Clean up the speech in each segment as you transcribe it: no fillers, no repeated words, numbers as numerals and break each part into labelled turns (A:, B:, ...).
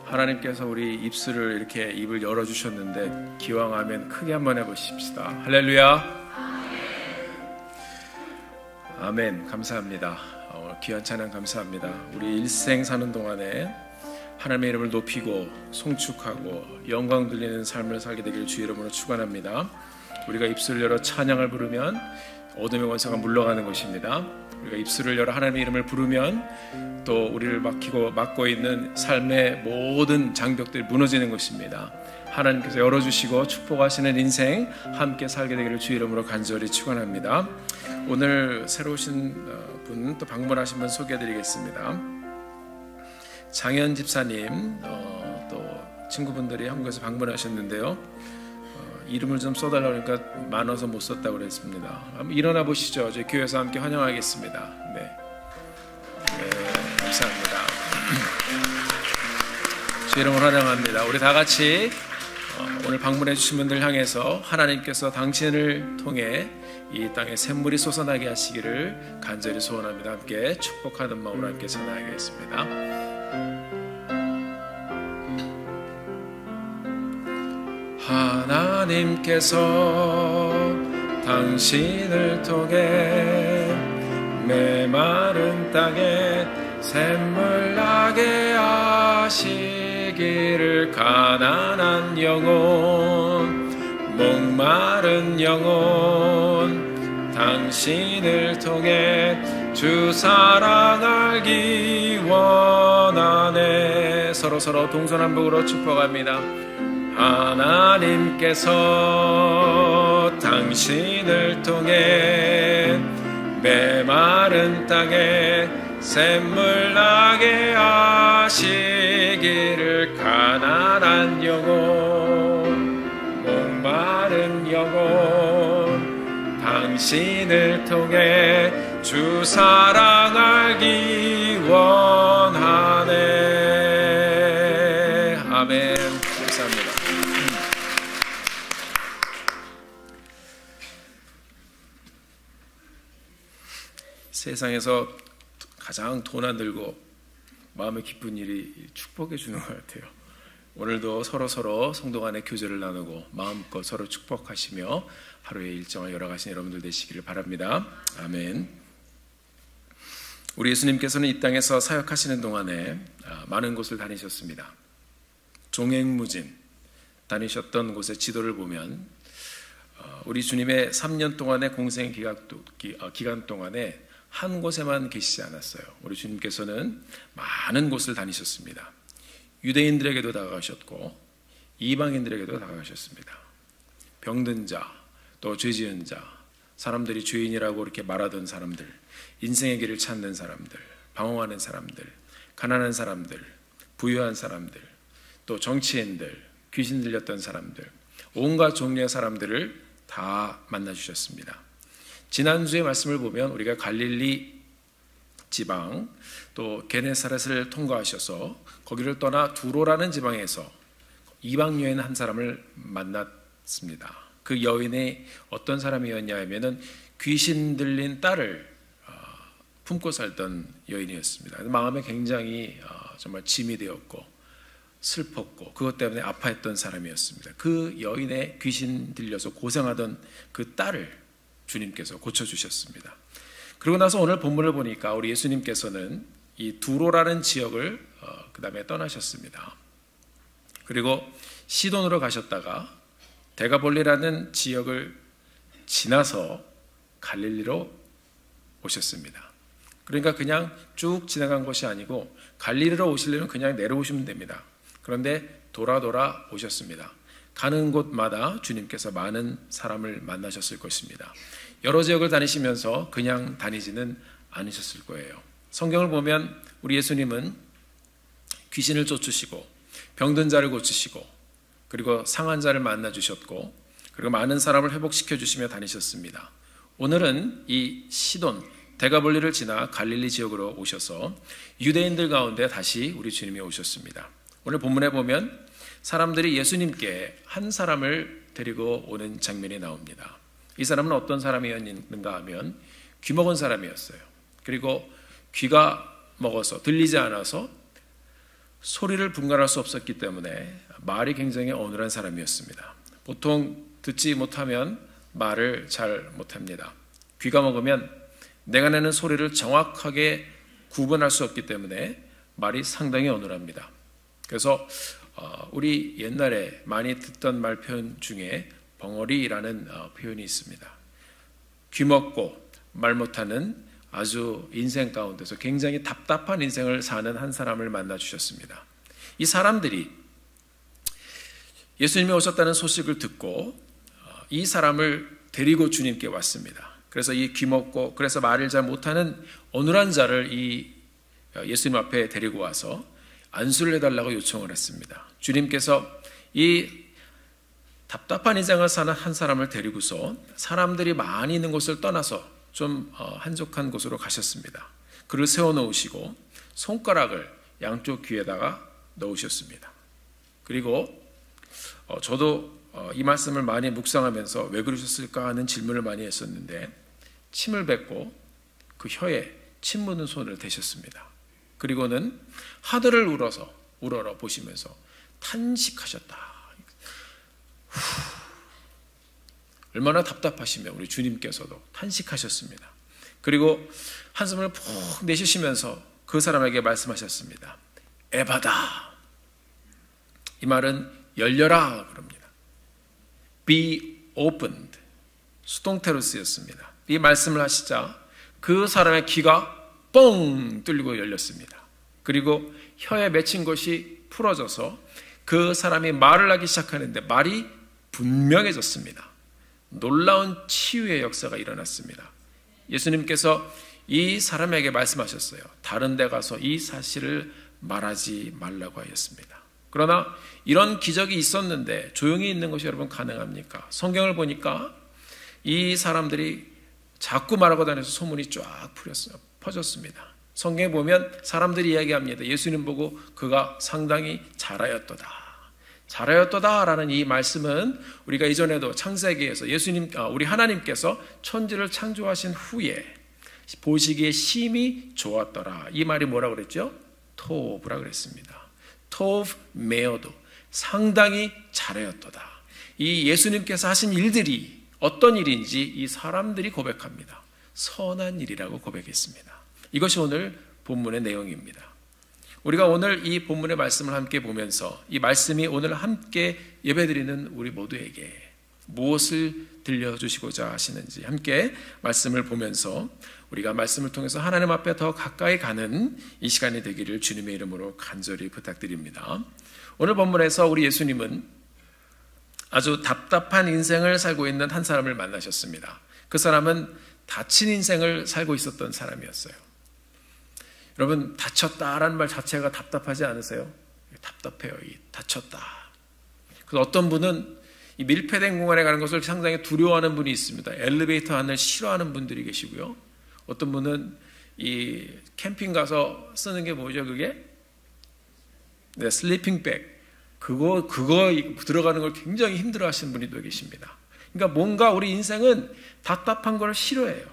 A: 하나님께서 우리 입술을 이렇게 입을 열어주셨는데 기왕하면 크게 한번 해보십시다. 할렐루야. 아멘. 감사합니다. 귀한 찬양 감사합니다. 우리 일생 사는 동안에 하나님의 이름을 높이고 송축하고 영광 돌리는 삶을 살게 되기를 주의 이름으로 축원합니다. 우리가 입술을 열어 찬양을 부르면 어둠의 원수가 물러가는 것입니다. 우리가 입술을 열어 하나님의 이름을 부르면 또 우리를 막고 있는 삶의 모든 장벽들이 무너지는 것입니다. 하나님께서 열어주시고 축복하시는 인생 함께 살게 되기를 주의 이름으로 간절히 축원합니다. 오늘 새로 오신 분 또 방문하신 분 소개해드리겠습니다. 장현 집사님 또 친구분들이 한국에서 방문하셨는데요. 이름을 좀 써달라고 하니까 많아서 못 썼다고 그랬습니다. 한번 일어나 보시죠. 저희 교회에서 함께 환영하겠습니다. 네, 감사합니다. 주의 이름으로 환영합니다. 우리 다 같이 오늘 방문해 주신 분들 향해서 하나님께서 당신을 통해 이 땅에 샘물이 솟아나게 하시기를 간절히 소원합니다. 함께 축복하는 마음으로 함께 전하겠습니다. 하나님께서 당신을 통해 메마른 땅에 샘물 나게 하시기를 가난한 영혼 목마른 영혼 당신을 통해 주 사랑 알기 원하네. 서로 동서남북으로 축복합니다. 하나님께서 당신을 통해 메마른 땅에 샘물 나게 하시기를 가난한 영혼 목마른 영혼 당신을 통해 주 사랑 알기 원하네. 아멘. 감사합니다. 세상에서 가장 돈 안 들고 마음이 기쁜 일이 축복해 주는 것 같아요. 오늘도 서로 성도 간의 교제를 나누고 마음껏 서로 축복하시며 하루의 일정을 열어가신 여러분들 되시기를 바랍니다. 아멘. 우리 예수님께서는 이 땅에서 사역하시는 동안에 많은 곳을 다니셨습니다. 종횡무진 다니셨던 곳의 지도를 보면 우리 주님의 3년 동안의 공생 기간 동안에 한 곳에만 계시지 않았어요. 우리 주님께서는 많은 곳을 다니셨습니다. 유대인들에게도 다가가셨고 이방인들에게도 다가가셨습니다. 병든 자, 또 죄지은 자, 사람들이 죄인이라고 이렇게 말하던 사람들, 인생의 길을 찾는 사람들, 방황하는 사람들, 가난한 사람들, 부유한 사람들, 또 정치인들, 귀신 들렸던 사람들, 온갖 종류의 사람들을 다 만나주셨습니다. 지난주의 말씀을 보면 우리가 갈릴리 지방 또 게네사렛을 통과하셔서 거기를 떠나 두로라는 지방에서 이방 여인 한 사람을 만났습니다. 그 여인이 어떤 사람이었냐 하면은 귀신 들린 딸을 품고 살던 여인이었습니다. 마음에 굉장히 정말 짐이 되었고 슬펐고 그것 때문에 아파했던 사람이었습니다. 그 여인의 귀신 들려서 고생하던 그 딸을 주님께서 고쳐주셨습니다. 그러고 나서 오늘 본문을 보니까 우리 예수님께서는 이 두로라는 지역을 그 다음에 떠나셨습니다. 그리고 시돈으로 가셨다가 데가볼리라는 지역을 지나서 갈릴리로 오셨습니다. 그러니까 그냥 쭉 지나간 것이 아니고 갈릴리로 오시려면 그냥 내려오시면 됩니다. 그런데 돌아 오셨습니다. 가는 곳마다 주님께서 많은 사람을 만나셨을 것입니다. 여러 지역을 다니시면서 그냥 다니지는 않으셨을 거예요. 성경을 보면 우리 예수님은 귀신을 쫓으시고 병든 자를 고치시고 그리고 상한 자를 만나주셨고 그리고 많은 사람을 회복시켜 주시며 다니셨습니다. 오늘은 이 시돈 데가볼리를 지나 갈릴리 지역으로 오셔서 유대인들 가운데 다시 우리 주님이 오셨습니다. 오늘 본문에 보면 사람들이 예수님께 한 사람을 데리고 오는 장면이 나옵니다. 이 사람은 어떤 사람이었는가 하면 귀 먹은 사람이었어요. 그리고 귀가 먹어서 들리지 않아서 소리를 분간할 수 없었기 때문에 말이 굉장히 어눌한 사람이었습니다. 보통 듣지 못하면 말을 잘 못합니다. 귀가 먹으면 내가 내는 소리를 정확하게 구분할 수 없기 때문에 말이 상당히 어눌합니다. 그래서 우리 옛날에 많이 듣던 말 표현 중에 벙어리라는 표현이 있습니다. 귀 먹고 말 못하는 아주 인생 가운데서 굉장히 답답한 인생을 사는 한 사람을 만나 주셨습니다. 이 사람들이 예수님이 오셨다는 소식을 듣고 이 사람을 데리고 주님께 왔습니다. 그래서 이 귀 먹고 그래서 말을 잘 못하는 어눌한 자를 이 예수님 앞에 데리고 와서 안수를 해달라고 요청을 했습니다. 주님께서 이 답답한 인생을 사는 한 사람을 데리고서 사람들이 많이 있는 곳을 떠나서 좀 한적한 곳으로 가셨습니다. 그를 세워놓으시고 손가락을 양쪽 귀에다가 넣으셨습니다. 그리고 저도 이 말씀을 많이 묵상하면서 왜 그러셨을까 하는 질문을 많이 했었는데 침을 뱉고 그 혀에 침 묻은 손을 대셨습니다. 그리고는 하늘을 우러러 보시면서 탄식하셨다. 얼마나 답답하시면 우리 주님께서도 탄식하셨습니다. 그리고 한숨을 푹 내쉬시면서 그 사람에게 말씀하셨습니다. 에바다. 이 말은 열려라 그럽니다. Be opened. 수동태로 쓰였습니다. 이 말씀을 하시자 그 사람의 귀가 뻥 뚫리고 열렸습니다. 그리고 혀에 맺힌 것이 풀어져서 그 사람이 말을 하기 시작하는데 말이 분명해졌습니다. 놀라운 치유의 역사가 일어났습니다. 예수님께서 이 사람에게 말씀하셨어요. 다른 데 가서 이 사실을 말하지 말라고 하였습니다. 그러나 이런 기적이 있었는데 조용히 있는 것이 여러분 가능합니까? 성경을 보니까 이 사람들이 자꾸 말하고 다녀서 소문이 쫙 퍼졌습니다. 성경에 보면 사람들이 이야기합니다. 예수님 보고 그가 상당히 잘하였도다라는 이 말씀은 우리가 이전에도 창세기에서 우리 하나님께서 천지를 창조하신 후에 보시기에 심히 좋았더라. 이 말이 뭐라 그랬죠? 토브라 그랬습니다. 토브 메어도 상당히 잘하였도다. 이 예수님께서 하신 일들이 어떤 일인지 이 사람들이 고백합니다. 선한 일이라고 고백했습니다. 이것이 오늘 본문의 내용입니다. 우리가 오늘 이 본문의 말씀을 함께 보면서 이 말씀이 오늘 함께 예배드리는 우리 모두에게 무엇을 들려주시고자 하시는지 함께 말씀을 보면서 우리가 말씀을 통해서 하나님 앞에 더 가까이 가는 이 시간이 되기를 주님의 이름으로 간절히 부탁드립니다. 오늘 본문에서 우리 예수님은 아주 답답한 인생을 살고 있는 한 사람을 만나셨습니다. 그 사람은 다친 인생을 살고 있었던 사람이었어요. 여러분, 다쳤다라는 말 자체가 답답하지 않으세요? 답답해요. 다쳤다. 그래서 어떤 분은 이 밀폐된 공간에 가는 것을 상당히 두려워하는 분이 있습니다. 엘리베이터 안을 싫어하는 분들이 계시고요. 어떤 분은 이 캠핑 가서 쓰는 게 뭐죠, 그게? 네, 슬리핑백. 그거 들어가는 걸 굉장히 힘들어 하시는 분이 또 계십니다. 그러니까 뭔가 우리 인생은 답답한 걸 싫어해요.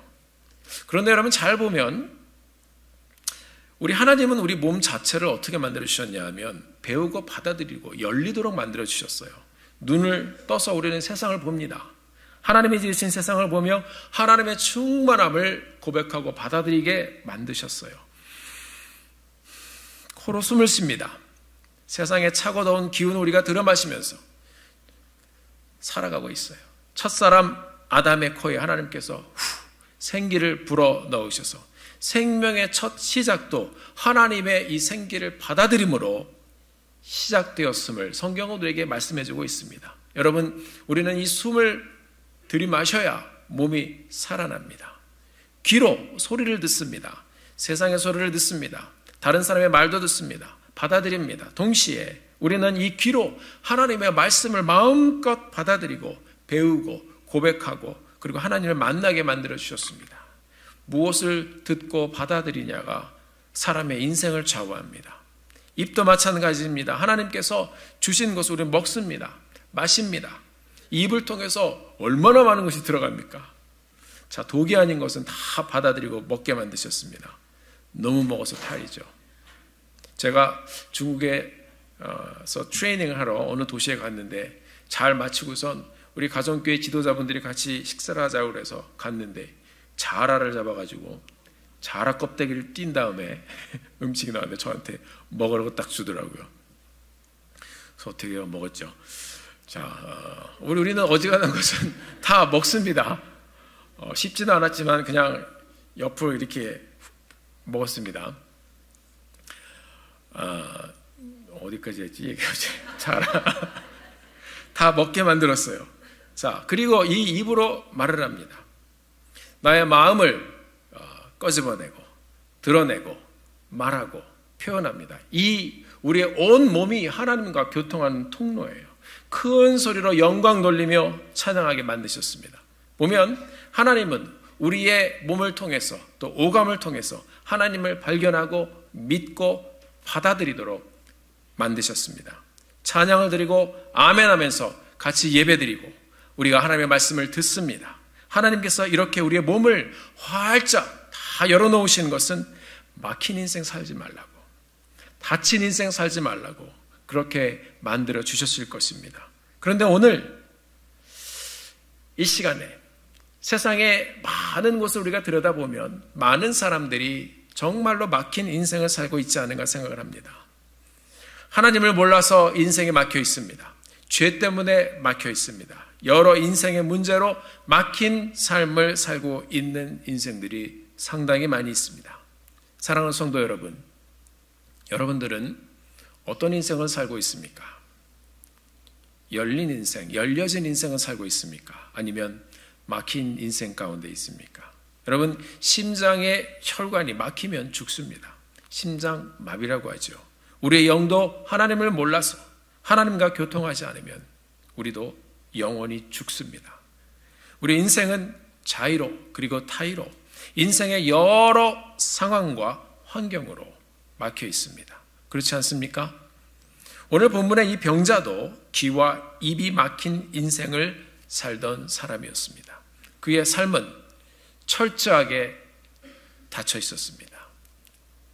A: 그런데 여러분 잘 보면 우리 하나님은 우리 몸 자체를 어떻게 만들어 주셨냐 하면 배우고 받아들이고 열리도록 만들어 주셨어요. 눈을 떠서 우리는 세상을 봅니다. 하나님이 지으신 세상을 보며 하나님의 충만함을 고백하고 받아들이게 만드셨어요. 코로 숨을 쉽니다. 세상의 차고 더운 기운을 우리가 들여마시면서 살아가고 있어요. 첫사람 아담의 코에 하나님께서 생기를 불어 넣으셔서 생명의 첫 시작도 하나님의 이 생기를 받아들임으로 시작되었음을 성경은 우리에게 말씀해주고 있습니다. 여러분, 우리는 이 숨을 들이마셔야 몸이 살아납니다. 귀로 소리를 듣습니다. 세상의 소리를 듣습니다. 다른 사람의 말도 듣습니다. 받아들입니다. 동시에 우리는 이 귀로 하나님의 말씀을 마음껏 받아들이고 배우고 고백하고 그리고 하나님을 만나게 만들어 주셨습니다. 무엇을 듣고 받아들이냐가 사람의 인생을 좌우합니다. 입도 마찬가지입니다. 하나님께서 주신 것을 우리는 먹습니다. 마십니다. 입을 통해서 얼마나 많은 것이 들어갑니까? 자, 독이 아닌 것은 다 받아들이고 먹게 만드셨습니다. 너무 먹어서 탈이죠. 제가 중국에서 트레이닝을 하러 어느 도시에 갔는데 잘 마치고선 우리 가정교회 지도자분들이 같이 식사를 하자고 그래서 갔는데 자라를 잡아가지고 자라 껍데기를 띈 다음에 음식이 나왔는데 저한테 먹으라고 딱 주더라고요. 그래서 어떻게 해요? 먹었죠. 자, 우리는 어지간한 것은 다 먹습니다. 쉽지는 않았지만 그냥 옆으로 이렇게 먹었습니다. 어디까지 했지? 얘기하지. 자라. 다 먹게 만들었어요. 자, 그리고 이 입으로 말을 합니다. 나의 마음을 꺼집어내고 드러내고 말하고 표현합니다. 이 우리의 온 몸이 하나님과 교통하는 통로예요. 큰 소리로 영광 돌리며 찬양하게 만드셨습니다. 보면 하나님은 우리의 몸을 통해서 또 오감을 통해서 하나님을 발견하고 믿고 받아들이도록 만드셨습니다. 찬양을 드리고 아멘 하면서 같이 예배 드리고 우리가 하나님의 말씀을 듣습니다. 하나님께서 이렇게 우리의 몸을 활짝 다 열어놓으신 것은 막힌 인생 살지 말라고, 다친 인생 살지 말라고 그렇게 만들어 주셨을 것입니다. 그런데 오늘 이 시간에 세상의 많은 곳을 우리가 들여다보면 많은 사람들이 정말로 막힌 인생을 살고 있지 않은가 생각을 합니다. 하나님을 몰라서 인생에 막혀 있습니다. 죄 때문에 막혀 있습니다. 여러 인생의 문제로 막힌 삶을 살고 있는 인생들이 상당히 많이 있습니다. 사랑하는 성도 여러분, 여러분들은 어떤 인생을 살고 있습니까? 열린 인생, 열려진 인생을 살고 있습니까? 아니면 막힌 인생 가운데 있습니까? 여러분, 심장의 혈관이 막히면 죽습니다. 심장마비라고 하죠. 우리의 영도 하나님을 몰라서 하나님과 교통하지 않으면 우리도 영원히 죽습니다. 우리 인생은 자의로 그리고 타의로 인생의 여러 상황과 환경으로 막혀 있습니다. 그렇지 않습니까? 오늘 본문의 이 병자도 귀와 입이 막힌 인생을 살던 사람이었습니다. 그의 삶은 철저하게 닫혀 있었습니다.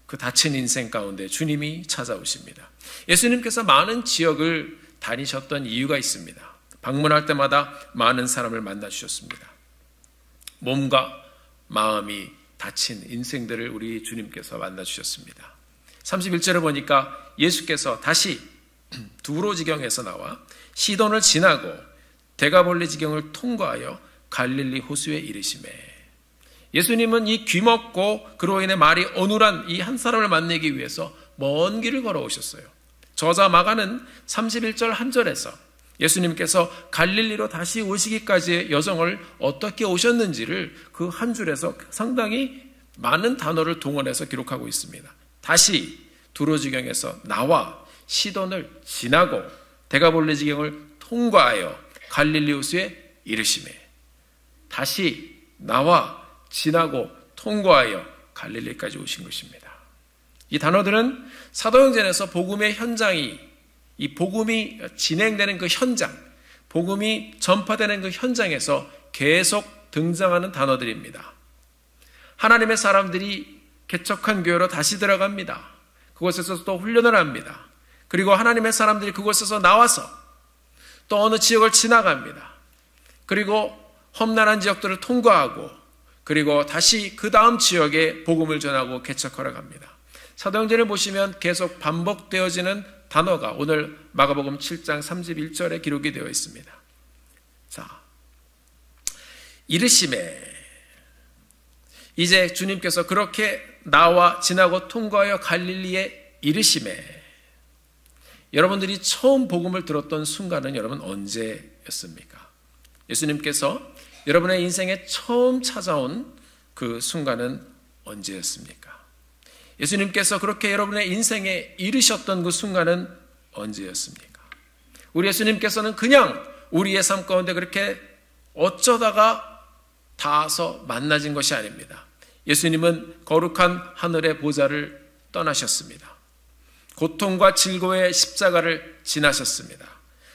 A: 그 닫힌 인생 가운데 주님이 찾아오십니다. 예수님께서 많은 지역을 다니셨던 이유가 있습니다. 방문할 때마다 많은 사람을 만나 주셨습니다. 몸과 마음이 닫힌 인생들을 우리 주님께서 만나 주셨습니다. 31절에 보니까 예수께서 다시 두로 지경에서 나와 시돈을 지나고 데가볼리 지경을 통과하여 갈릴리 호수에 이르시매. 예수님은 이 귀먹고 그로 인해 말이 어눌한 이 한 사람을 만나기 위해서 먼 길을 걸어오셨어요. 저자 마가는 31절 한 절에서 예수님께서 갈릴리로 다시 오시기까지의 여정을 어떻게 오셨는지를 그 한 줄에서 상당히 많은 단어를 동원해서 기록하고 있습니다. 다시 두로지경에서 나와 시돈을 지나고 데가볼리 지경을 통과하여 갈릴리 호수에 이르시매. 다시 나와 지나고 통과하여 갈릴리까지 오신 것입니다. 이 단어들은 사도행전에서 복음의 현장이, 이 복음이 진행되는 그 현장, 복음이 전파되는 그 현장에서 계속 등장하는 단어들입니다. 하나님의 사람들이 개척한 교회로 다시 들어갑니다. 그곳에서 또 훈련을 합니다. 그리고 하나님의 사람들이 그곳에서 나와서 또 어느 지역을 지나갑니다. 그리고 험난한 지역들을 통과하고 그리고 다시 그 다음 지역에 복음을 전하고 개척하러 갑니다. 사도행전을 보시면 계속 반복되어지는 단어가 오늘 마가복음 7장 31절에 기록이 되어 있습니다. 자, 이르시매. 이제 주님께서 그렇게 나와 지나고 통과하여 갈릴리에 이르시매. 여러분들이 처음 복음을 들었던 순간은 여러분 언제였습니까? 예수님께서 여러분의 인생에 처음 찾아온 그 순간은 언제였습니까? 예수님께서 그렇게 여러분의 인생에 이르셨던 그 순간은 언제였습니까? 우리 예수님께서는 그냥 우리의 삶 가운데 그렇게 어쩌다가 닿아서 만나진 것이 아닙니다. 예수님은 거룩한 하늘의 보좌를 떠나셨습니다. 고통과 질고의 십자가를 지나셨습니다.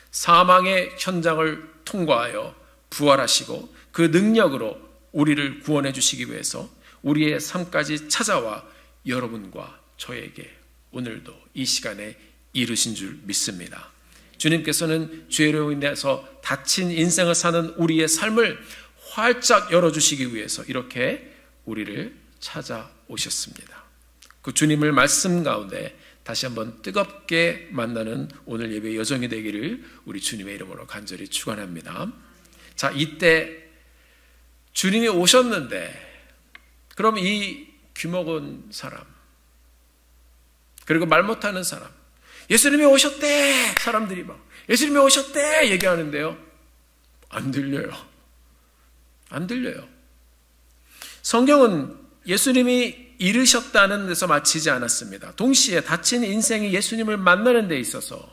A: 사망의 현장을 통과하여 부활하시고 그 능력으로 우리를 구원해 주시기 위해서 우리의 삶까지 찾아와 여러분과 저에게 오늘도 이 시간에 이루신 줄 믿습니다. 주님께서는 죄로 인해서 다친 인생을 사는 우리의 삶을 활짝 열어주시기 위해서 이렇게 우리를 찾아오셨습니다. 그 주님을 말씀 가운데 다시 한번 뜨겁게 만나는 오늘 예배 여정이 되기를 우리 주님의 이름으로 간절히 축원합니다. 자, 이때 주님이 오셨는데 그럼 이 귀먹은 사람 그리고 말 못하는 사람 예수님이 오셨대 사람들이 막 예수님이 오셨대 얘기하는데요. 안 들려요. 안 들려요. 성경은 예수님이 이르셨다는 데서 마치지 않았습니다. 동시에 다친 인생이 예수님을 만나는 데 있어서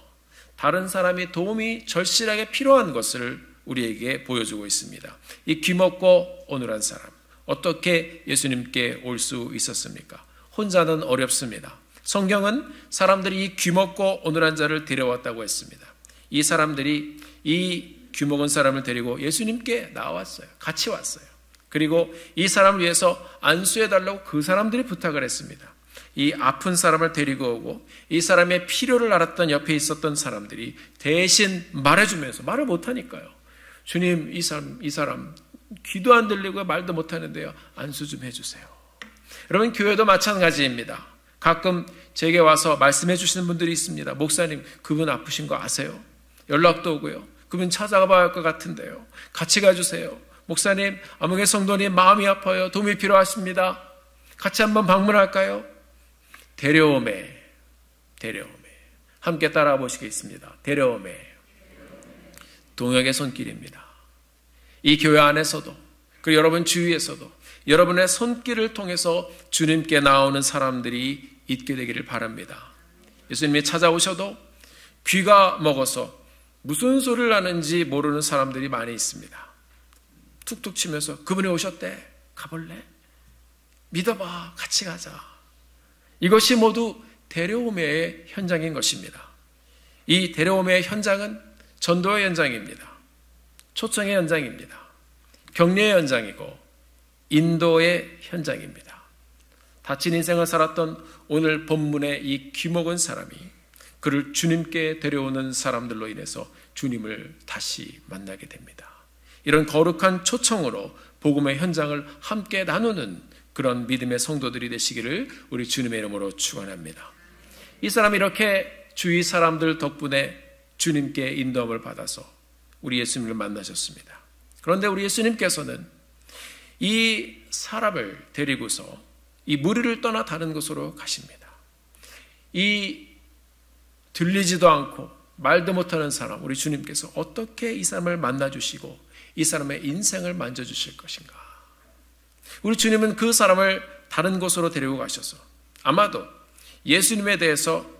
A: 다른 사람이 도움이 절실하게 필요한 것을 우리에게 보여주고 있습니다. 이 귀먹고 어눌한 사람 어떻게 예수님께 올 수 있었습니까? 혼자는 어렵습니다. 성경은 사람들이 이 귀먹고 어눌한 자를 데려왔다고 했습니다. 이 사람들이 이 귀먹은 사람을 데리고 예수님께 나왔어요. 같이 왔어요. 그리고 이 사람을 위해서 안수해달라고 그 사람들이 부탁을 했습니다. 이 아픈 사람을 데리고 오고 이 사람의 필요를 알았던 옆에 있었던 사람들이 대신 말해주면서 말을 못하니까요. 주님 이 사람 귀도 안 들리고 말도 못하는데요. 안수 좀 해주세요. 여러분 교회도 마찬가지입니다. 가끔 제게 와서 말씀해 주시는 분들이 있습니다. 목사님 그분 아프신 거 아세요? 연락도 오고요. 그분 찾아가봐야 할 것 같은데요. 같이 가주세요. 목사님 아무개 성도님 마음이 아파요. 도움이 필요하십니다. 같이 한번 방문할까요? 데려오매 함께 따라와 보시겠습니다. 데려오매 동역의 손길입니다. 이 교회 안에서도 그리고 여러분 주위에서도 여러분의 손길을 통해서 주님께 나오는 사람들이 있게 되기를 바랍니다. 예수님이 찾아오셔도 귀가 먹어서 무슨 소리를 하는지 모르는 사람들이 많이 있습니다. 툭툭 치면서 그분이 오셨대. 가볼래? 믿어봐. 같이 가자. 이것이 모두 데려오매의 현장인 것입니다. 이 데려오매의 현장은 전도의 현장입니다. 초청의 현장입니다. 격려의 현장이고 인도의 현장입니다. 다친 인생을 살았던 오늘 본문의 이 귀먹은 사람이 그를 주님께 데려오는 사람들로 인해서 주님을 다시 만나게 됩니다. 이런 거룩한 초청으로 복음의 현장을 함께 나누는 그런 믿음의 성도들이 되시기를 우리 주님의 이름으로 축원합니다. 이 사람이 이렇게 주위 사람들 덕분에 주님께 인도함을 받아서 우리 예수님을 만나셨습니다. 그런데 우리 예수님께서는 이 사람을 데리고서 이 무리를 떠나 다른 곳으로 가십니다. 이 들리지도 않고 말도 못하는 사람 우리 주님께서 어떻게 이 사람을 만나주시고 이 사람의 인생을 만져주실 것인가. 우리 주님은 그 사람을 다른 곳으로 데리고 가셔서 아마도 예수님에 대해서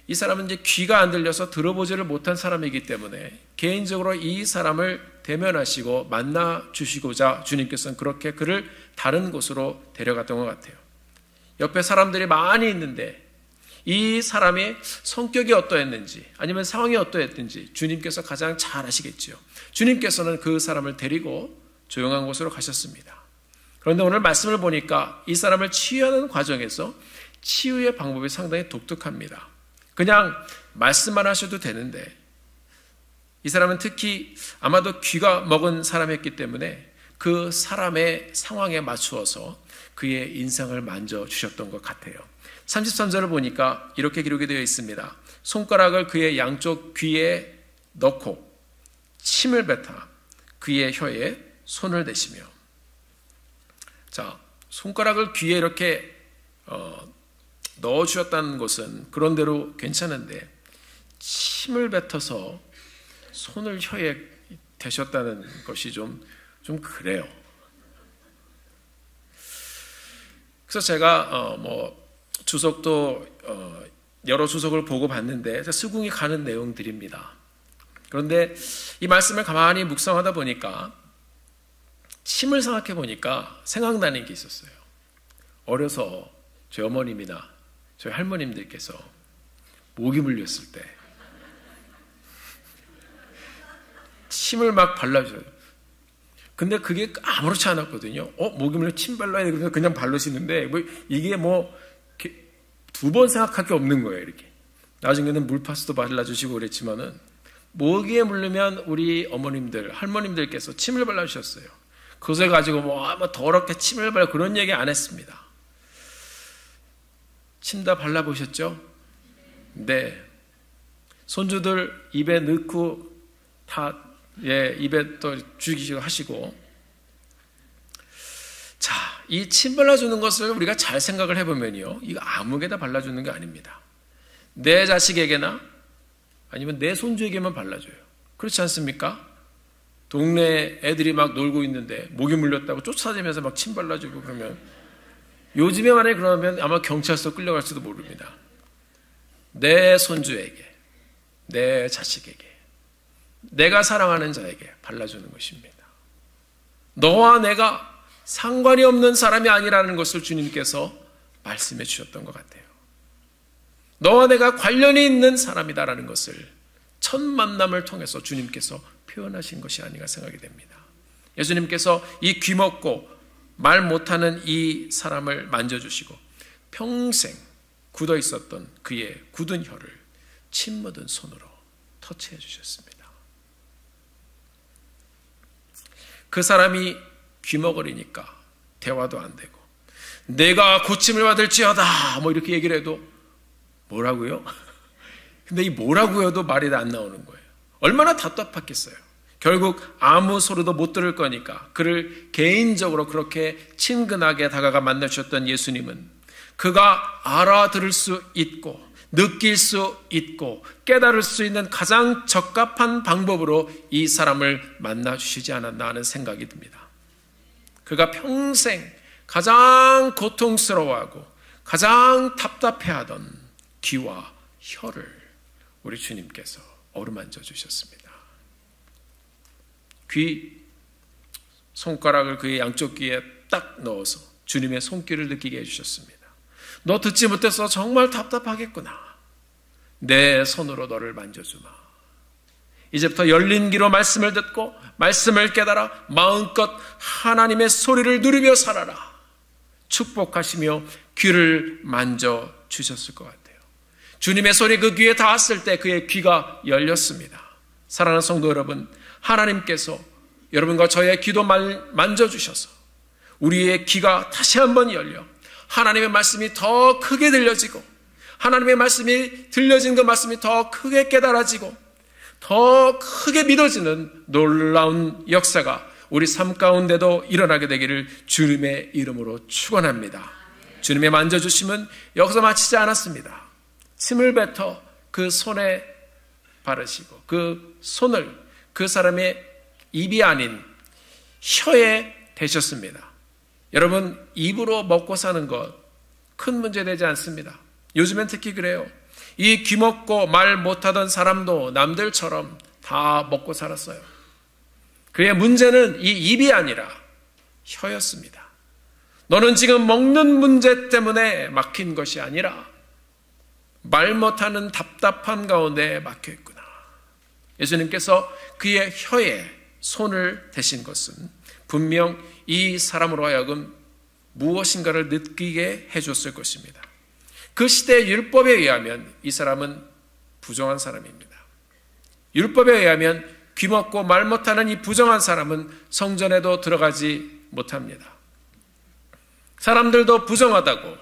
A: 이 사람은 이제 귀가 안 들려서 들어보지를 못한 사람이기 때문에 개인적으로 이 사람을 대면하시고 만나주시고자 주님께서는 그렇게 그를 다른 곳으로 데려갔던 것 같아요. 옆에 사람들이 많이 있는데 이 사람의 성격이 어떠했는지 아니면 상황이 어떠했든지 주님께서 가장 잘 아시겠지요. 주님께서는 그 사람을 데리고 조용한 곳으로 가셨습니다. 그런데 오늘 말씀을 보니까 이 사람을 치유하는 과정에서 치유의 방법이 상당히 독특합니다. 그냥 말씀만 하셔도 되는데 이 사람은 특히 아마도 귀가 먹은 사람이었기 때문에 그 사람의 상황에 맞추어서 그의 인생을 만져주셨던 것 같아요. 33절을 보니까 이렇게 기록이 되어 있습니다. 손가락을 그의 양쪽 귀에 넣고 침을 뱉어 그의 혀에 손을 대시며. 자, 손가락을 귀에 이렇게 넣어주셨다는 것은 그런대로 괜찮은데 침을 뱉어서 손을 혀에 대셨다는 것이 좀 그래요. 그래서 제가 주석도 여러 주석을 보고 봤는데 수긍이 가는 내용들입니다. 그런데 이 말씀을 가만히 묵상하다 보니까 침을 생각해 보니까 생각나는 게 있었어요. 어려서 저희 어머님이나 저희 할머님들께서 모기 물렸을 때 침을 막 발라줘요. 근데 그게 아무렇지 않았거든요. 모기 물려 침 발라야 돼. 그래서 그냥 바르시는데 이게 두 번 생각할 게 없는 거예요. 이렇게 나중에는 물파스도 발라주시고 그랬지만은 모기에 물리면 우리 어머님들, 할머님들께서 침을 발라주셨어요. 그것을 가지고 뭐 더럽게 침을 발라 그런 얘기 안 했습니다. 침 다 발라보셨죠? 네. 손주들 입에 넣고 다 입에 또 죽이시고 하시고. 자, 이 침 발라주는 것을 우리가 잘 생각을 해보면요, 이거 아무개나 발라주는 게 아닙니다. 내 자식에게나 아니면 내 손주에게만 발라줘요. 그렇지 않습니까? 동네 애들이 막 놀고 있는데 모기 물렸다고 쫓아다니면서 막 침 발라주고 그러면, 요즘에 만약에 그러면 아마 경찰서 끌려갈지도 모릅니다. 내 손주에게, 내 자식에게, 내가 사랑하는 자에게 발라주는 것입니다. 너와 내가 상관이 없는 사람이 아니라는 것을 주님께서 말씀해 주셨던 것 같아요. 너와 내가 관련이 있는 사람이다라는 것을 첫 만남을 통해서 주님께서 표현하신 것이 아닌가 생각이 됩니다. 예수님께서 이 귀먹고 말 못하는 이 사람을 만져주시고 평생 굳어 있었던 그의 굳은 혀를 침 묻은 손으로 터치해 주셨습니다. 그 사람이 귀머거리니까 대화도 안 되고, 내가 고침을 받을지어다 뭐 이렇게 얘기를 해도 뭐라고요? 근데 이 뭐라고요도 말이 안 나오는 거예요. 얼마나 답답했겠어요. 결국 아무 소리도 못 들을 거니까 그를 개인적으로 그렇게 친근하게 다가가 만나주셨던 예수님은 그가 알아들을 수 있고 느낄 수 있고 깨달을 수 있는 가장 적합한 방법으로 이 사람을 만나주시지 않았나 하는 생각이 듭니다. 그가 평생 가장 고통스러워하고 가장 답답해하던 귀와 혀를 우리 주님께서 어루만져 주셨습니다. 귀 손가락을 그의 양쪽 귀에 딱 넣어서 주님의 손길을 느끼게 해주셨습니다. 너 듣지 못해서 정말 답답하겠구나. 내 손으로 너를 만져주마. 이제부터 열린 귀로 말씀을 듣고 말씀을 깨달아 마음껏 하나님의 소리를 누리며 살아라. 축복하시며 귀를 만져주셨을 것 같아요. 주님의 소리 그 귀에 닿았을 때 그의 귀가 열렸습니다. 사랑하는 성도 여러분, 하나님께서 여러분과 저의 귀도 만져주셔서 우리의 귀가 다시 한번 열려 하나님의 말씀이 더 크게 들려지고, 하나님의 말씀이 들려진 그 말씀이 더 크게 깨달아지고 더 크게 믿어지는 놀라운 역사가 우리 삶 가운데도 일어나게 되기를 주님의 이름으로 축원합니다. 주님의 만져주심은 여기서 마치지 않았습니다. 침을 뱉어 그 손에 바르시고 그 손을 그 사람의 입이 아닌 혀에 대셨습니다. 여러분, 입으로 먹고 사는 것 큰 문제 되지 않습니다. 요즘엔 특히 그래요. 이 귀먹고 말 못하던 사람도 남들처럼 다 먹고 살았어요. 그의 문제는 이 입이 아니라 혀였습니다. 너는 지금 먹는 문제 때문에 막힌 것이 아니라 말 못하는 답답함 가운데 막혀 있구나. 예수님께서 그의 혀에 손을 대신 것은 분명 이 사람으로 하여금 무엇인가를 느끼게 해줬을 것입니다. 그 시대의 율법에 의하면 이 사람은 부정한 사람입니다. 율법에 의하면 귀먹고 말 못하는 이 부정한 사람은 성전에도 들어가지 못합니다. 사람들도 부정하다고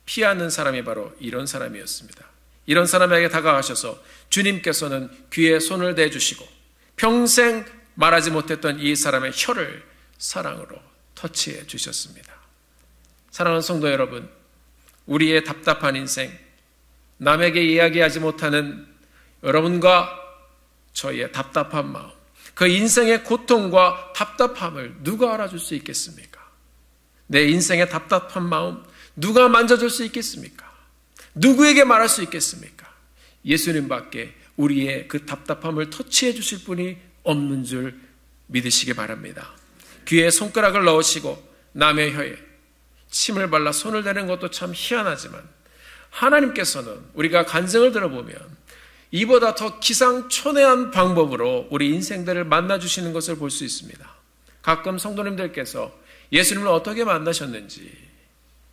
A: 피하는 사람이 바로 이런 사람이었습니다. 이런 사람에게 다가가셔서 주님께서는 귀에 손을 대주시고 평생 말하지 못했던 이 사람의 혀를 사랑으로 터치해 주셨습니다. 사랑하는 성도 여러분, 우리의 답답한 인생, 남에게 이야기하지 못하는 여러분과 저희의 답답한 마음, 그 인생의 고통과 답답함을 누가 알아줄 수 있겠습니까? 내 인생의 답답한 마음 누가 만져줄 수 있겠습니까? 누구에게 말할 수 있겠습니까? 예수님밖에 우리의 그 답답함을 터치해 주실 분이 없는 줄 믿으시기 바랍니다. 귀에 손가락을 넣으시고 남의 혀에 침을 발라 손을 대는 것도 참 희한하지만 하나님께서는 우리가 간증을 들어보면 이보다 더 기상천외한 방법으로 우리 인생들을 만나주시는 것을 볼 수 있습니다. 가끔 성도님들께서 예수님을 어떻게 만나셨는지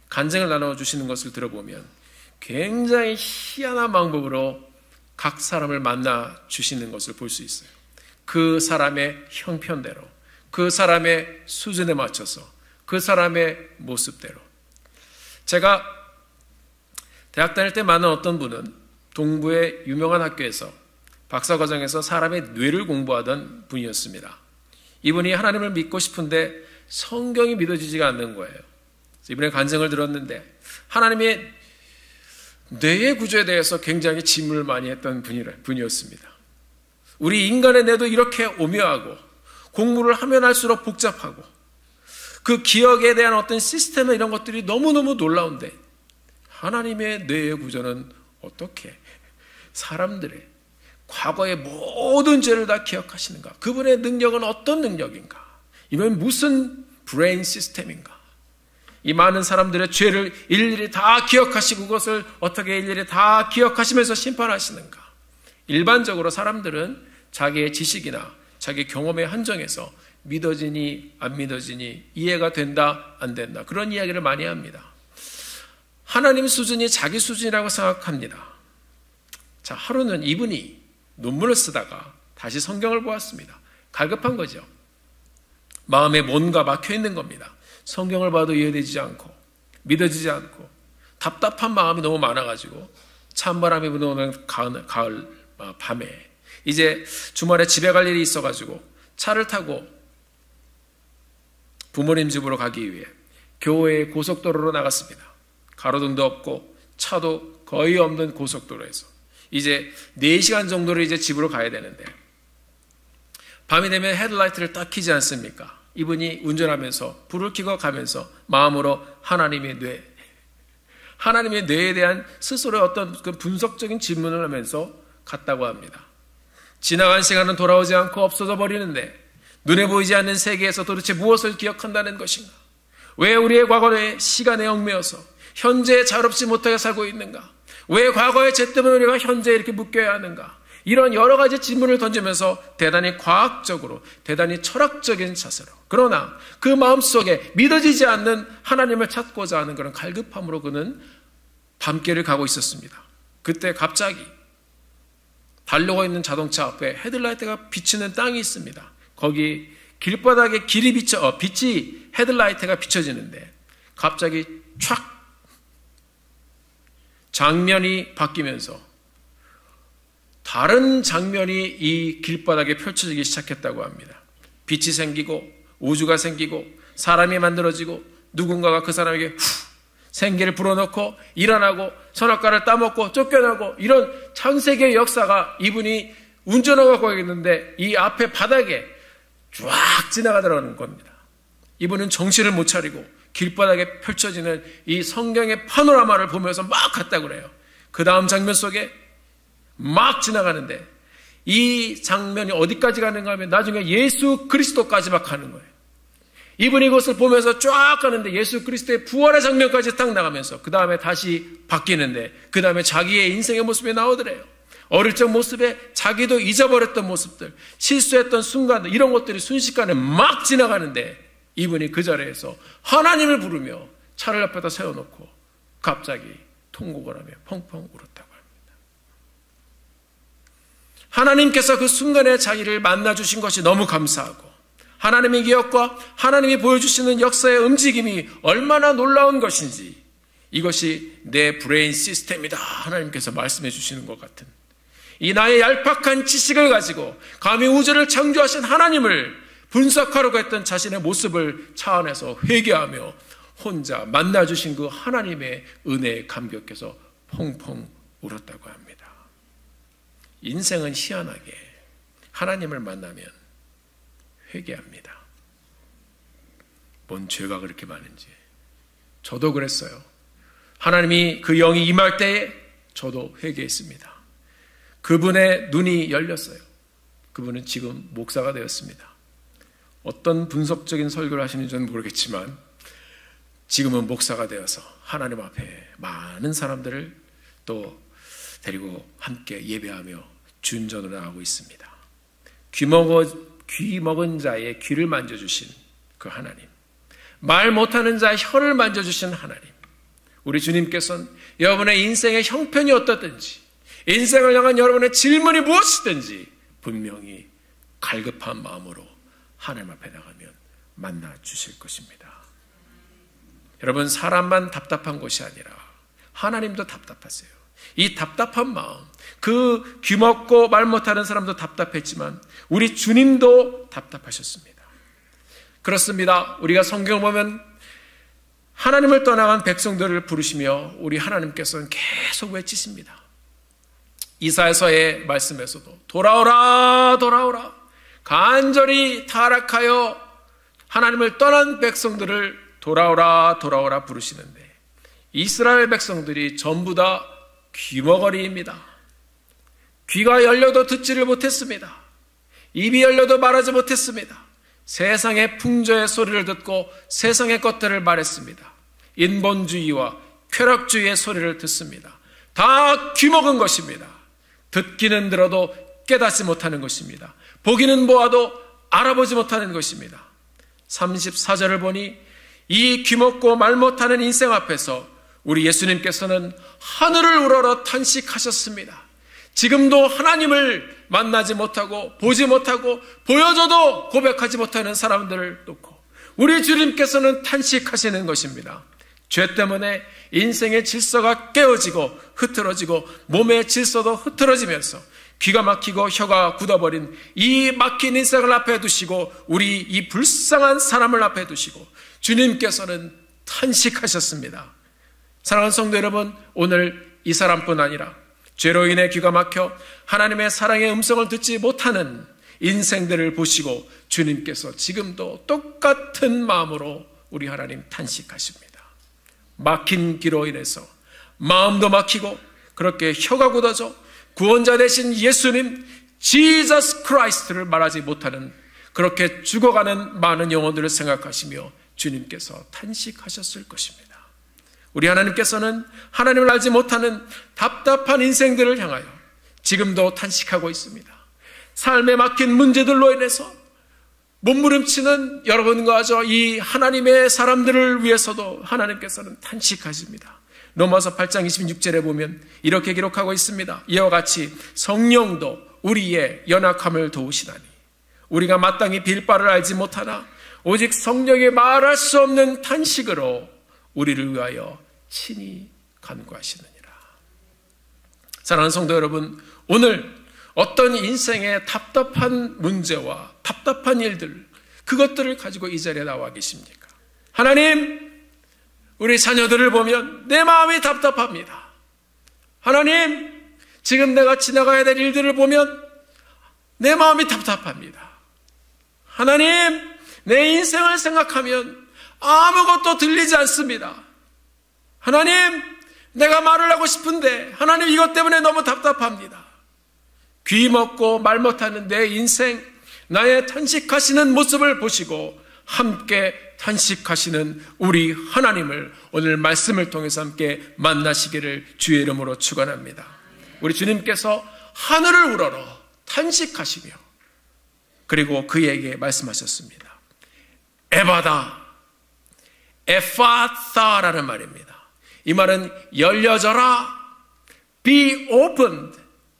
A: 간증을 나눠주시는 것을 들어보면 굉장히 희한한 방법으로 각 사람을 만나 주시는 것을 볼 수 있어요. 그 사람의 형편대로, 그 사람의 수준에 맞춰서, 그 사람의 모습대로. 제가 대학 다닐 때 만난 어떤 분은 동부의 유명한 학교에서 박사과정에서 사람의 뇌를 공부하던 분이었습니다. 이분이 하나님을 믿고 싶은데 성경이 믿어지지가 않는 거예요. 이분의 간증을 들었는데 하나님의 뇌의 구조에 대해서 굉장히 질문을 많이 했던 분이었습니다. 우리 인간의 뇌도 이렇게 오묘하고 공부를 하면 할수록 복잡하고 그 기억에 대한 어떤 시스템 이런 것들이 너무너무 놀라운데 하나님의 뇌의 구조는 어떻게 사람들의 과거의 모든 죄를 다 기억하시는가? 그분의 능력은 어떤 능력인가? 이건 무슨 브레인 시스템인가? 이 많은 사람들의 죄를 일일이 다 기억하시고 그것을 어떻게 일일이 다 기억하시면서 심판하시는가? 일반적으로 사람들은 자기의 지식이나 자기 경험의 한정에서 믿어지니 안 믿어지니 이해가 된다 안 된다 그런 이야기를 많이 합니다. 하나님 수준이 자기 수준이라고 생각합니다. 자, 하루는 이분이 논문을 쓰다가 다시 성경을 보았습니다. 갈급한 거죠. 마음에 뭔가 막혀 있는 겁니다. 성경을 봐도 이해되지 않고 믿어지지 않고 답답한 마음이 너무 많아가지고 찬바람이 불어오는 가을 밤에 이제 주말에 집에 갈 일이 있어가지고 차를 타고 부모님 집으로 가기 위해 교회의 고속도로로 나갔습니다. 가로등도 없고 차도 거의 없는 고속도로에서 이제 4시간 정도를 이제 집으로 가야 되는데 밤이 되면 헤드라이트를 딱 켜지 않습니까? 이분이 운전하면서 불을 켜고 가면서 마음으로 하나님의 뇌에 대한 스스로의 어떤 그 분석적인 질문을 하면서 갔다고 합니다. 지나간 시간은 돌아오지 않고 없어져 버리는데 눈에 보이지 않는 세계에서 도대체 무엇을 기억한다는 것인가? 왜 우리의 과거의 시간에 얽매여서 현재에 자유롭지 못하게 살고 있는가? 왜 과거의 죄 때문에 우리가 현재에 이렇게 묶여야 하는가? 이런 여러 가지 질문을 던지면서 대단히 과학적으로, 대단히 철학적인 자세로, 그러나 그 마음속에 믿어지지 않는 하나님을 찾고자 하는 그런 갈급함으로 그는 밤길을 가고 있었습니다. 그때 갑자기 달려가 있는 자동차 앞에 헤드라이트가 비치는 땅이 있습니다. 거기 길바닥에 빛이 헤드라이트가 비춰지는데 갑자기 촥 장면이 바뀌면서 다른 장면이 이 길바닥에 펼쳐지기 시작했다고 합니다. 빛이 생기고 우주가 생기고 사람이 만들어지고 누군가가 그 사람에게 생기를 불어넣고 일어나고 선악과를 따먹고 쫓겨나고 이런 창세기의 역사가 이분이 운전하고 가고 있는데 이 앞에 바닥에 쫙 지나가더라는 겁니다. 이분은 정신을 못 차리고 길바닥에 펼쳐지는 이 성경의 파노라마를 보면서 막 갔다고 그래요. 그 다음 장면 속에 막 지나가는데 이 장면이 어디까지 가는가 하면 나중에 예수 그리스도까지 막 가는 거예요. 이분이 그것을 보면서 쫙 가는데 예수 그리스도의 부활의 장면까지 딱 나가면서 그 다음에 다시 바뀌는데 그 다음에 자기의 인생의 모습이 나오더래요. 어릴 적 모습에 자기도 잊어버렸던 모습들, 실수했던 순간들 이런 것들이 순식간에 막 지나가는데 이분이 그 자리에서 하나님을 부르며 차를 앞에다 세워놓고 갑자기 통곡을 하며 펑펑 울었다고 합니다. 하나님께서 그 순간에 자기를 만나주신 것이 너무 감사하고 하나님의 기억과 하나님이 보여주시는 역사의 움직임이 얼마나 놀라운 것인지 이것이 내 브레인 시스템이다 하나님께서 말씀해 주시는 것 같은 이 나의 얄팍한 지식을 가지고 감히 우주를 창조하신 하나님을 분석하려고 했던 자신의 모습을 차 안에서 회개하며 혼자 만나주신 그 하나님의 은혜에 감격해서 펑펑 울었다고 합니다. 인생은 희한하게 하나님을 만나면 회개합니다. 뭔 죄가 그렇게 많은지. 저도 그랬어요. 하나님이 그 영이 임할 때에 저도 회개했습니다. 그분의 눈이 열렸어요. 그분은 지금 목사가 되었습니다. 어떤 분석적인 설교를 하시는지는 모르겠지만 지금은 목사가 되어서 하나님 앞에 많은 사람들을 또 데리고 함께 예배하며 준전으로 나가고 있습니다. 귀 먹은 자의 귀를 만져주신 그 하나님, 말 못하는 자의 혀를 만져주신 하나님, 우리 주님께서는 여러분의 인생의 형편이 어떻든지, 인생을 향한 여러분의 질문이 무엇이든지 분명히 갈급한 마음으로 하나님 앞에 나가면 만나 주실 것입니다. 여러분, 사람만 답답한 것이 아니라 하나님도 답답하세요. 이 답답한 마음, 그 귀먹고 말 못하는 사람도 답답했지만 우리 주님도 답답하셨습니다. 그렇습니다. 우리가 성경을 보면 하나님을 떠나간 백성들을 부르시며 우리 하나님께서는 계속 외치십니다. 이사야서의 말씀에서도 돌아오라 돌아오라, 간절히 타락하여 하나님을 떠난 백성들을 돌아오라 돌아오라 부르시는데, 이스라엘 백성들이 전부 다 귀머거리입니다. 귀가 열려도 듣지를 못했습니다. 입이 열려도 말하지 못했습니다. 세상의 풍조의 소리를 듣고 세상의 것들을 말했습니다. 인본주의와 쾌락주의의 소리를 듣습니다. 다 귀먹은 것입니다. 듣기는 들어도 깨닫지 못하는 것입니다. 보기는 보아도 알아보지 못하는 것입니다. 34절을 보니 이 귀먹고 말 못하는 인생 앞에서 우리 예수님께서는 하늘을 우러러 탄식하셨습니다. 지금도 하나님을 만나지 못하고 보지 못하고 보여줘도 고백하지 못하는 사람들을 놓고 우리 주님께서는 탄식하시는 것입니다. 죄 때문에 인생의 질서가 깨어지고 흐트러지고 몸의 질서도 흐트러지면서 귀가 막히고 혀가 굳어버린 이 막힌 인생을 앞에 두시고 우리 이 불쌍한 사람을 앞에 두시고 주님께서는 탄식하셨습니다. 사랑하는 성도 여러분, 오늘 이 사람뿐 아니라 죄로 인해 귀가 막혀 하나님의 사랑의 음성을 듣지 못하는 인생들을 보시고 주님께서 지금도 똑같은 마음으로 우리 하나님 탄식하십니다. 막힌 귀로 인해서 마음도 막히고 그렇게 혀가 굳어져 구원자 되신 예수님 Jesus Christ를 말하지 못하는, 그렇게 죽어가는 많은 영혼들을 생각하시며 주님께서 탄식하셨을 것입니다. 우리 하나님께서는 하나님을 알지 못하는 답답한 인생들을 향하여 지금도 탄식하고 있습니다. 삶에 막힌 문제들로 인해서 몸부림치는 여러분과 이 하나님의 사람들을 위해서도 하나님께서는 탄식하십니다. 로마서 8장 26절에 보면 이렇게 기록하고 있습니다. 이와 같이 성령도 우리의 연약함을 도우시나니 우리가 마땅히 빌 바를 알지 못하나 오직 성령이 말할 수 없는 탄식으로 우리를 위하여 친히 간구하시느니라. 사랑하는 성도 여러분, 오늘 어떤 인생의 답답한 문제와 답답한 일들, 그것들을 가지고 이 자리에 나와 계십니까? 하나님, 우리 자녀들을 보면 내 마음이 답답합니다. 하나님, 지금 내가 지나가야 될 일들을 보면 내 마음이 답답합니다. 하나님, 내 인생을 생각하면 아무것도 들리지 않습니다. 하나님, 내가 말을 하고 싶은데 하나님 이것 때문에 너무 답답합니다. 귀 먹고 말 못하는 내 인생, 나의 탄식하시는 모습을 보시고 함께 탄식하시는 우리 하나님을 오늘 말씀을 통해서 함께 만나시기를 주의 이름으로 축원합니다. 우리 주님께서 하늘을 우러러 탄식하시며 그리고 그에게 말씀하셨습니다. 에바다, 에파타라는 말입니다. 이 말은 열려져라, be opened,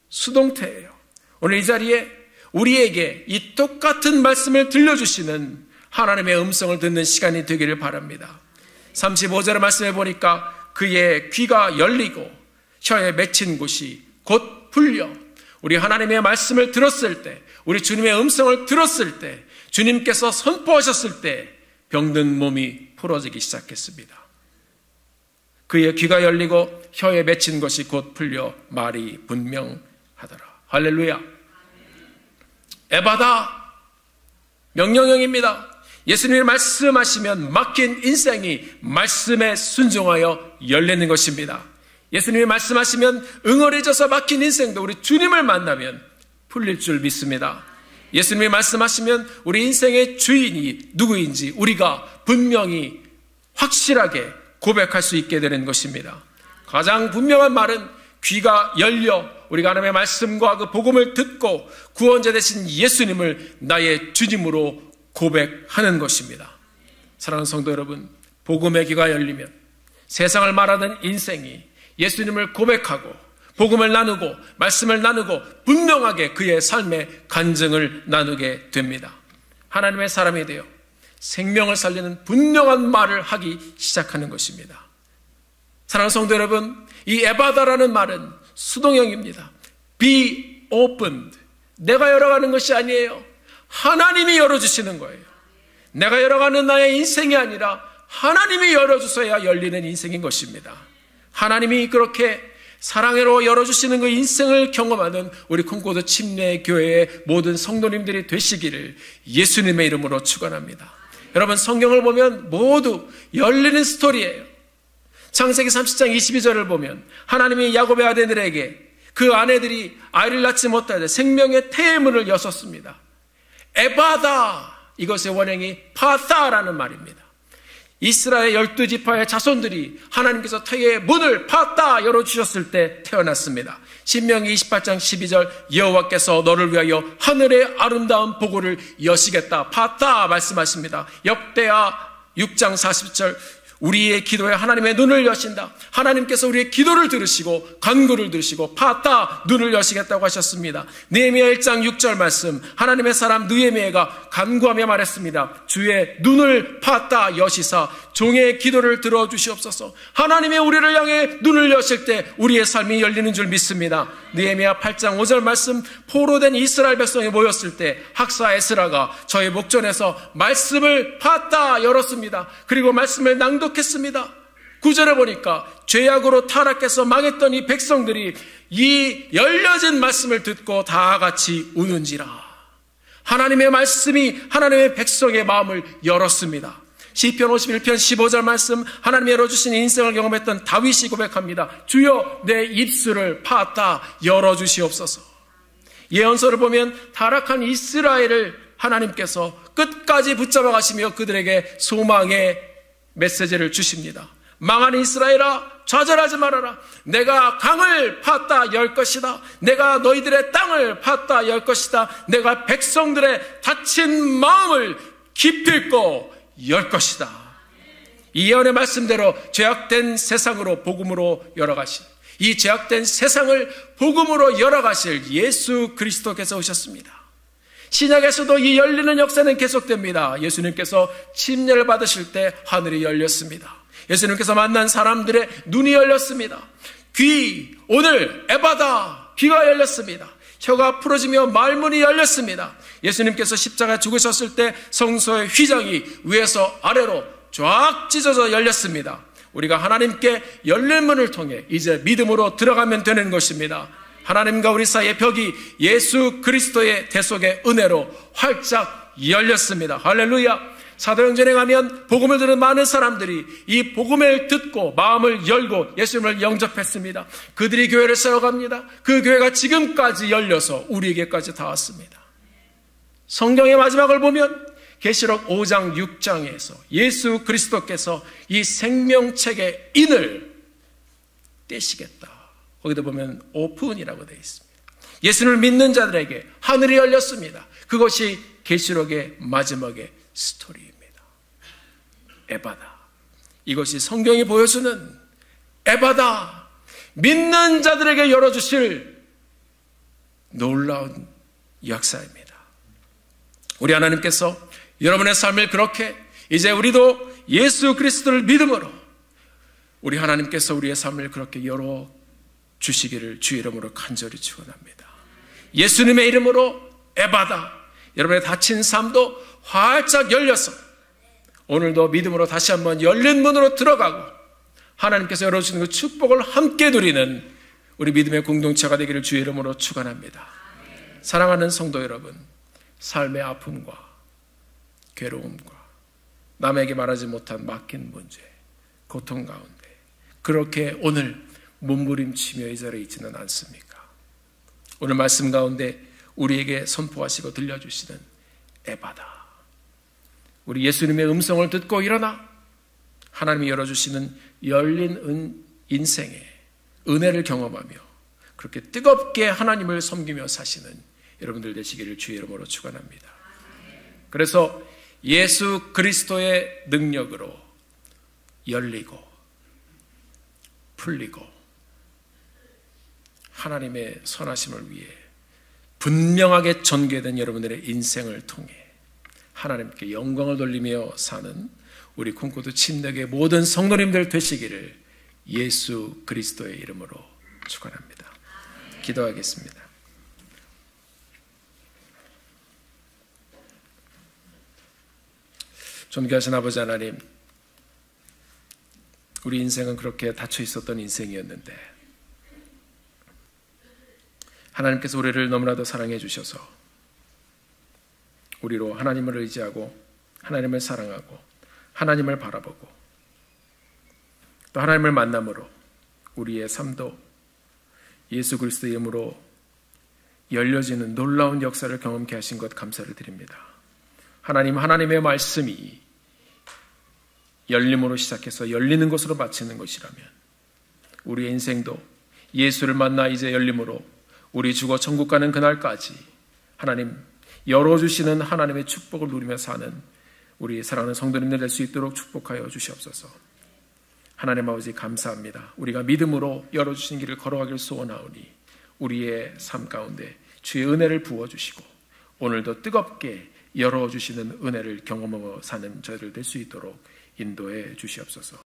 A: 수동태예요. 오늘 이 자리에 우리에게 이 똑같은 말씀을 들려주시는 하나님의 음성을 듣는 시간이 되기를 바랍니다. 35절의 말씀에 보니까 그의 귀가 열리고 혀에 맺힌 곳이 곧 풀려. 우리 하나님의 말씀을 들었을 때, 우리 주님의 음성을 들었을 때, 주님께서 선포하셨을 때 병든 몸이 풀어지기 시작했습니다. 그의 귀가 열리고 혀에 맺힌 것이 곧 풀려 말이 분명하더라. 할렐루야. 에바다, 명령형입니다. 예수님이 말씀하시면 막힌 인생이 말씀에 순종하여 열리는 것입니다. 예수님이 말씀하시면 응어리져서 막힌 인생도 우리 주님을 만나면 풀릴 줄 믿습니다. 예수님이 말씀하시면 우리 인생의 주인이 누구인지 우리가 분명히 확실하게 고백할 수 있게 되는 것입니다. 가장 분명한 말은 귀가 열려 우리가 하나님의 말씀과 그 복음을 듣고 구원자 되신 예수님을 나의 주님으로 고백하는 것입니다. 사랑하는 성도 여러분, 복음의 귀가 열리면 세상을 말하던 인생이 예수님을 고백하고 복음을 나누고 말씀을 나누고 분명하게 그의 삶의 간증을 나누게 됩니다. 하나님의 사람이 되어 생명을 살리는 분명한 말을 하기 시작하는 것입니다. 사랑하는 성도 여러분, 이 에바다라는 말은 수동형입니다. Be opened. 내가 열어가는 것이 아니에요. 하나님이 열어주시는 거예요. 내가 열어가는 나의 인생이 아니라 하나님이 열어주셔야 열리는 인생인 것입니다. 하나님이 그렇게 사랑으로 열어주시는 그 인생을 경험하는 우리 콩고도 침례교회의 모든 성도님들이 되시기를 예수님의 이름으로 축원합니다. 여러분, 성경을 보면 모두 열리는 스토리예요. 창세기 30장 22절을 보면 하나님이 야곱의 아내들에게 그 아내들이 아이를 낳지 못하되 생명의 태의 문을 여셨습니다. 에바다, 이것의 원형이 파타라는 말입니다. 이스라엘 12지파의 자손들이 하나님께서 태의 문을 파타 열어주셨을 때 태어났습니다. 신명기 28장 12절, 여호와께서 너를 위하여 하늘의 아름다운 보고를 여시겠다, 파타 말씀하십니다. 역대하 6장 40절, 우리의 기도에 하나님의 눈을 여신다. 하나님께서 우리의 기도를 들으시고 간구를 들으시고 파타, 눈을 여시겠다고 하셨습니다. 느헤미야 1장 6절 말씀, 하나님의 사람 느헤미야가 간구하며 말했습니다. 주의 눈을 파타 여시사 종의 기도를 들어주시옵소서. 하나님의 우리를 향해 눈을 여실 때 우리의 삶이 열리는 줄 믿습니다. 느헤미야 8장 5절 말씀, 포로된 이스라엘 백성이 모였을 때 학사 에스라가 저의 목전에서 말씀을 파타 열었습니다. 그리고 말씀을 낭독했습니다. 9절에 보니까 죄악으로 타락해서 망했던 이 백성들이 이 열려진 말씀을 듣고 다 같이 우는지라. 하나님의 말씀이 하나님의 백성의 마음을 열었습니다. 시편 51편 15절 말씀, 하나님이 열어주신 인생을 경험했던 다윗이 고백합니다. 주여 내 입술을 파타 열어주시옵소서. 예언서를 보면 타락한 이스라엘을 하나님께서 끝까지 붙잡아 가시며 그들에게 소망의 메시지를 주십니다. 망한 이스라엘아, 좌절하지 말아라. 내가 강을 파타 열 것이다. 내가 너희들의 땅을 파타 열 것이다. 내가 백성들의 다친 마음을 기필코 열 것이다. 이 예언의 말씀대로 죄악된 세상으로 복음으로 열어가실, 이 죄악된 세상을 복음으로 열어가실 예수 그리스도께서 오셨습니다. 신약에서도 이 열리는 역사는 계속됩니다. 예수님께서 침례를 받으실 때 하늘이 열렸습니다. 예수님께서 만난 사람들의 눈이 열렸습니다. 오늘 에바다, 귀가 열렸습니다. 혀가 풀어지며 말문이 열렸습니다. 예수님께서 십자가에 죽으셨을 때 성소의 휘장이 위에서 아래로 쫙 찢어져 열렸습니다. 우리가 하나님께 열린 문을 통해 이제 믿음으로 들어가면 되는 것입니다. 하나님과 우리 사이의 벽이 예수 그리스도의 대속의 은혜로 활짝 열렸습니다. 할렐루야. 사도행전에 가면 복음을 들은 많은 사람들이 이 복음을 듣고 마음을 열고 예수님을 영접했습니다. 그들이 교회를 세워갑니다. 그 교회가 지금까지 열려서 우리에게까지 닿았습니다. 성경의 마지막을 보면 계시록 5장 6장에서 예수 그리스도께서 이 생명책의 인을 떼시겠다. 거기다 보면 오픈이라고 되어 있습니다. 예수를 믿는 자들에게 하늘이 열렸습니다. 그것이 계시록의 마지막의 스토리입니다. 에바다. 이것이 성경이 보여주는 에바다. 믿는 자들에게 열어주실 놀라운 역사입니다. 우리 하나님께서 여러분의 삶을 그렇게 이제 우리도 예수 그리스도를 믿음으로 우리 하나님께서 우리의 삶을 그렇게 열어주시기를 주의 이름으로 간절히 축원합니다. 예수님의 이름으로 에바다. 여러분의 닫힌 삶도 활짝 열려서 오늘도 믿음으로 다시 한번 열린 문으로 들어가고 하나님께서 열어주시는 그 축복을 함께 누리는 우리 믿음의 공동체가 되기를 주의 이름으로 축원합니다. 사랑하는 성도 여러분, 삶의 아픔과 괴로움과 남에게 말하지 못한 막힌 문제, 고통 가운데 그렇게 오늘 몸부림치며 이 자리에 있지는 않습니까? 오늘 말씀 가운데 우리에게 선포하시고 들려주시는 에바다. 우리 예수님의 음성을 듣고 일어나 하나님이 열어주시는 열린 인생의 은혜를 경험하며 그렇게 뜨겁게 하나님을 섬기며 사시는 여러분들 되시기를 주의 이름으로 축원합니다. 그래서 예수 그리스도의 능력으로 열리고 풀리고 하나님의 선하심을 위해 분명하게 전개된 여러분들의 인생을 통해 하나님께 영광을 돌리며 사는 우리 콩코드 침례교회 모든 성도님들 되시기를 예수 그리스도의 이름으로 축원합니다. 기도하겠습니다. 존귀하신 아버지 하나님, 우리 인생은 그렇게 닫혀 있었던 인생이었는데 하나님께서 우리를 너무나도 사랑해 주셔서 우리로 하나님을 의지하고 하나님을 사랑하고 하나님을 바라보고 또 하나님을 만남으로 우리의 삶도 예수 그리스도의 이름으로 열려지는 놀라운 역사를 경험케 하신 것 감사를 드립니다. 하나님, 하나님의 말씀이 열림으로 시작해서 열리는 것으로 마치는 것이라면 우리의 인생도 예수를 만나 이제 열림으로 우리 죽어 천국 가는 그날까지 하나님 열어주시는 하나님의 축복을 누리며 사는 우리 사랑하는 성도님들 될 수 있도록 축복하여 주시옵소서. 하나님 아버지 감사합니다. 우리가 믿음으로 열어주신 길을 걸어가길 소원하오니 우리의 삶 가운데 주의 은혜를 부어주시고 오늘도 뜨겁게 열어주시는 은혜를 경험하며 사는 저희들 될 수 있도록 인도해 주시옵소서.